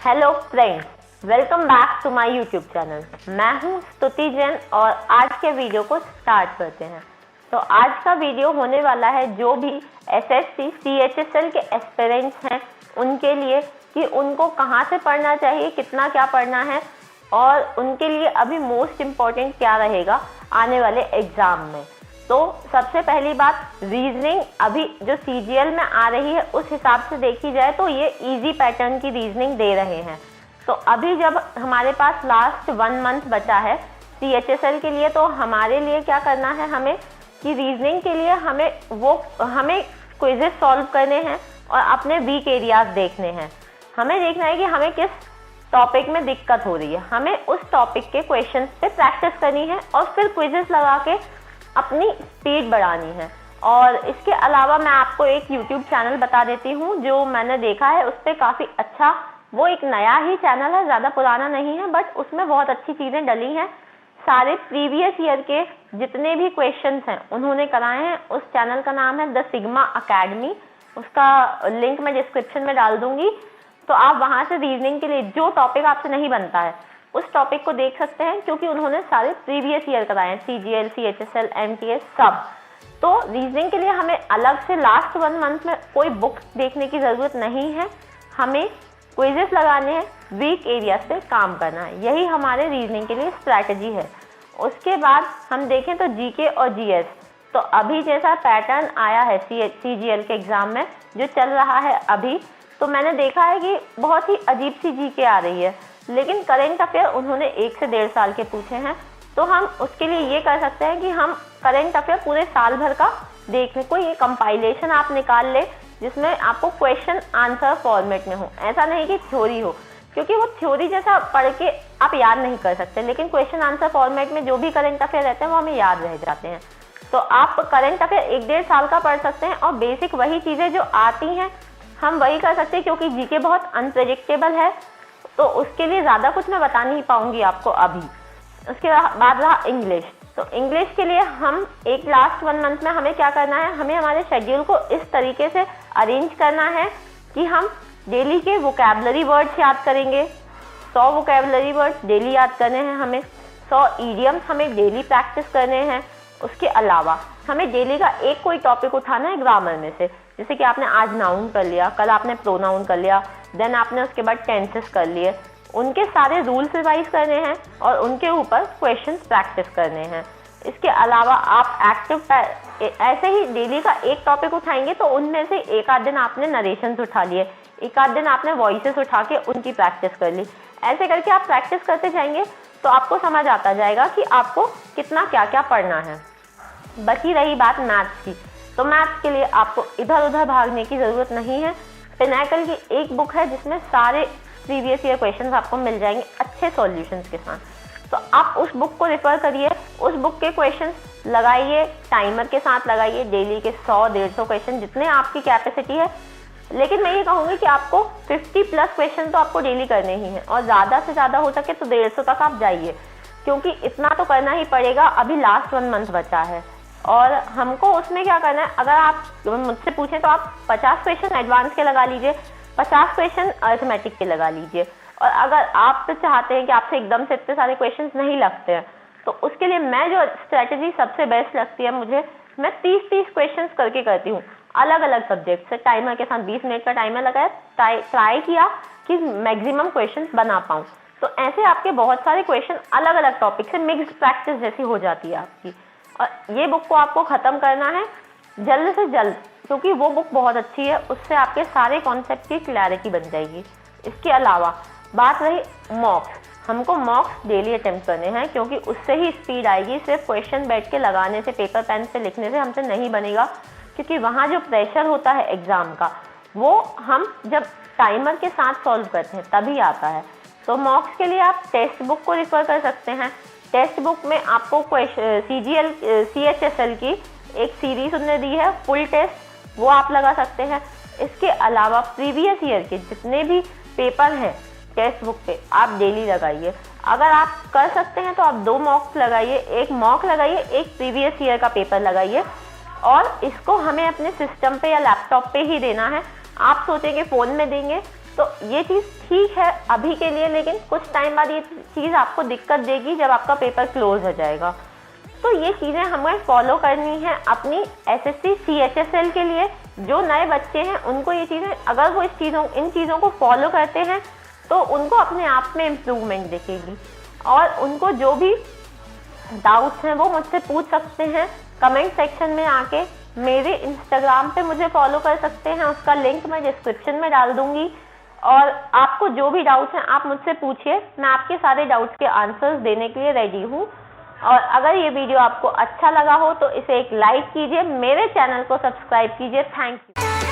Hello friends, welcome back to my YouTube channel. मैं हूं स्तुति जैन और आज के वीडियो को स्टार्ट करते हैं। तो आज का वीडियो होने वाला है जो भी एसएससी सीएचएसएल के एस्पिरेंट्स हैं उनके लिए, कि उनको कहां से पढ़ना चाहिए, कितना क्या पढ़ना है और उनके लिए अभी मोस्ट इम्पॉर्टेंट क्या रहेगा आने वाले एग्जाम में। तो सबसे पहली बात, रीजनिंग अभी जो सीजीएल में आ रही है उस हिसाब से देखी जाए तो ये इजी पैटर्न की रीजनिंग दे रहे हैं। तो अभी जब हमारे पास लास्ट 1 मंथ बचा है सीएचएसएल के लिए, तो हमारे लिए क्या करना है हमें कि रीजनिंग के लिए हमें क्विजेस सॉल्व करने हैं और अपने वीक एरियाज देखने हैं। हमें देखना है कि हमें किस टॉपिक में दिक्कत हो रही है, हमें उस टॉपिक के क्वेश्चंस पे प्रैक्टिस करनी है और फिर क्विजेस लगा के अपनी स्पीड बढ़ानी है। और इसके अलावा मैं आपको एक यूट्यूब चैनल बता देती हूँ जो मैंने देखा है, उस पर काफ़ी अच्छा, वो एक नया ही चैनल है, ज़्यादा पुराना नहीं है, बट उसमें बहुत अच्छी चीज़ें डली हैं। सारे प्रीवियस ईयर के जितने भी क्वेश्चंस हैं उन्होंने कराए हैं। उस चैनल का नाम है द सिग्मा अकेडमी, उसका लिंक मैं डिस्क्रिप्शन में डाल दूंगी। तो आप वहाँ से रीजनिंग के लिए जो टॉपिक आपसे नहीं बनता है उस टॉपिक को देख सकते हैं, क्योंकि उन्होंने सारे प्रीवियस ईयर कराए हैं, सीजीएल, सीएचएसएल, एमटीएस सब। तो रीजनिंग के लिए हमें अलग से लास्ट 1 मंथ में कोई बुक देखने की ज़रूरत नहीं है, हमें क्विजेस लगाने हैं, वीक एरिया से काम करना है, यही हमारे रीजनिंग के लिए स्ट्रैटेजी है। उसके बाद हम देखें तो जीके और जीएस, तो अभी जैसा पैटर्न आया है सीजीएल के एग्ज़ाम में जो चल रहा है अभी, तो मैंने देखा है कि बहुत ही अजीब सी जीके आ रही है, लेकिन करेंट अफेयर उन्होंने 1 से 1.5 साल के पूछे हैं। तो हम उसके लिए ये कर सकते हैं कि हम करेंट अफेयर पूरे साल भर का देख लें, कोई ये कंपाइलेशन आप निकाल ले जिसमें आपको क्वेश्चन आंसर फॉर्मेट में हो, ऐसा नहीं कि थ्योरी हो, क्योंकि वो थ्योरी जैसा पढ़ के आप याद नहीं कर सकते, लेकिन क्वेश्चन आंसर फॉर्मेट में जो भी करेंट अफेयर रहते हैं वो हमें याद रह जाते हैं। तो आप करेंट अफेयर 1-1.5 साल का पढ़ सकते हैं और बेसिक वही चीज़ें जो आती हैं हम वही कर सकते हैं, क्योंकि जीके बहुत अनप्रेडिक्टेबल है, तो उसके लिए ज़्यादा कुछ मैं बता नहीं पाऊंगी आपको अभी। उसके बाद रहा इंग्लिश, तो इंग्लिश के लिए हम एक लास्ट 1 मंथ में हमें क्या करना है, हमें हमारे शेड्यूल को इस तरीके से अरेंज करना है कि हम डेली के वोकैबुलरी वर्ड्स याद करेंगे, 100 वोकैबुलरी वर्ड्स डेली याद करने हैं हमें, 100 ईडियम्स हमें डेली प्रैक्टिस करने हैं। उसके अलावा हमें डेली का एक कोई टॉपिक उठाना है ग्रामर में से, जैसे कि आपने आज नाउन कर लिया, कल आपने प्रोनाउन कर लिया, देन आपने उसके बाद टेंसेस कर लिए, उनके सारे रूल्स रिवाइज करने हैं और उनके ऊपर क्वेश्चंस प्रैक्टिस करने हैं। इसके अलावा आप ऐसे ही डेली का एक टॉपिक उठाएंगे तो उनमें से एक आध दिन आपने नरेशंस उठा लिए, एक आध दिन आपने वॉइसेस उठा के उनकी प्रैक्टिस कर ली। ऐसे करके आप प्रैक्टिस करते जाएंगे तो आपको समझ आता जाएगा कि आपको कितना क्या क्या पढ़ना है। बची रही बात मैथ्स की, तो मैथ्स के लिए आपको इधर उधर भागने की ज़रूरत नहीं है। पिनैकल की एक बुक है जिसमें सारे प्रीवियस ईयर क्वेश्चंस आपको मिल जाएंगे अच्छे सॉल्यूशंस के साथ, तो आप उस बुक को रेफर करिए, उस बुक के क्वेश्चंस लगाइए, टाइमर के साथ लगाइए, डेली के 100-150 क्वेश्चन जितने आपकी कैपेसिटी है। लेकिन मैं ये कहूँगी कि आपको 50+ क्वेश्चन तो आपको डेली करने ही हैं, और ज़्यादा से ज़्यादा हो सके तो 150 तक आप जाइए, क्योंकि इतना तो करना ही पड़ेगा। अभी लास्ट 1 मंथ बचा है और हमको उसमें क्या करना है, अगर आप मुझसे पूछें तो आप 50 क्वेश्चन एडवांस के लगा लीजिए, 50 क्वेश्चन अरिथमेटिक के लगा लीजिए। और अगर आप तो चाहते हैं कि आपसे एकदम से इतने सारे क्वेश्चंस नहीं लगते हैं, तो उसके लिए मैं जो स्ट्रेटजी सबसे बेस्ट लगती है मुझे, मैं 30-30 क्वेश्चंस करके करती हूँ अलग अलग सब्जेक्ट से। टाइमर के साथ 20 मिनट का टाइमर लगाया, ट्राई किया कि मैक्सिमम क्वेश्चन बना पाऊँ। तो ऐसे आपके बहुत सारे क्वेश्चन अलग अलग टॉपिक से मिक्स प्रैक्टिस जैसी हो जाती है आपकी। और ये बुक को आपको ख़त्म करना है जल्द से जल्द, क्योंकि वो बुक बहुत अच्छी है, उससे आपके सारे कॉन्सेप्ट की क्लैरिटी बन जाएगी। इसके अलावा बात रही मॉक्स, हमको मॉक्स डेली अटेम्प्ट करने हैं, क्योंकि उससे ही स्पीड आएगी। सिर्फ क्वेश्चन बैठ के लगाने से, पेपर पेन से लिखने से हमसे नहीं बनेगा, क्योंकि वहाँ जो प्रेशर होता है एग्ज़ाम का वो हम जब टाइमर के साथ सॉल्व करते हैं तभी आता है। तो मॉक्स के लिए आप टेक्स्ट बुक को रिफ़र कर सकते हैं। टेक्स्ट बुक में आपको सीजीएल सीएचएसएल की एक सीरीज उन्होंने दी है फुल टेस्ट, वो आप लगा सकते हैं। इसके अलावा प्रीवियस ईयर के जितने भी पेपर हैं टेक्स्ट बुक पे आप डेली लगाइए। अगर आप कर सकते हैं तो आप 2 मॉक लगाइए, एक मॉक लगाइए, एक प्रीवियस ईयर का पेपर लगाइए, और इसको हमें अपने सिस्टम पे या लैपटॉप पे ही देना है। आप सोचेंगे फ़ोन में देंगे तो ये चीज़ ठीक है, अभी के लिए, लेकिन कुछ टाइम बाद ये चीज़ आपको दिक्कत देगी जब आपका पेपर क्लोज हो जाएगा। तो ये चीज़ें हमें फॉलो करनी है अपनी SSC CHSL के लिए। जो नए बच्चे हैं उनको ये चीज़ें, अगर वो इन चीज़ों को फॉलो करते हैं तो उनको अपने आप में इम्प्रूवमेंट दिखेगी। और उनको जो भी डाउट्स हैं वो मुझसे पूछ सकते हैं कमेंट सेक्शन में आके। मेरे इंस्टाग्राम पे मुझे फॉलो कर सकते हैं, उसका लिंक मैं डिस्क्रिप्शन में डाल दूंगी। और आपको जो भी डाउट्स हैं आप मुझसे पूछिए, मैं आपके सारे डाउट्स के आंसर्स देने के लिए रेडी हूँ। और अगर ये वीडियो आपको अच्छा लगा हो तो इसे एक लाइक कीजिए, मेरे चैनल को सब्सक्राइब कीजिए। Thank you.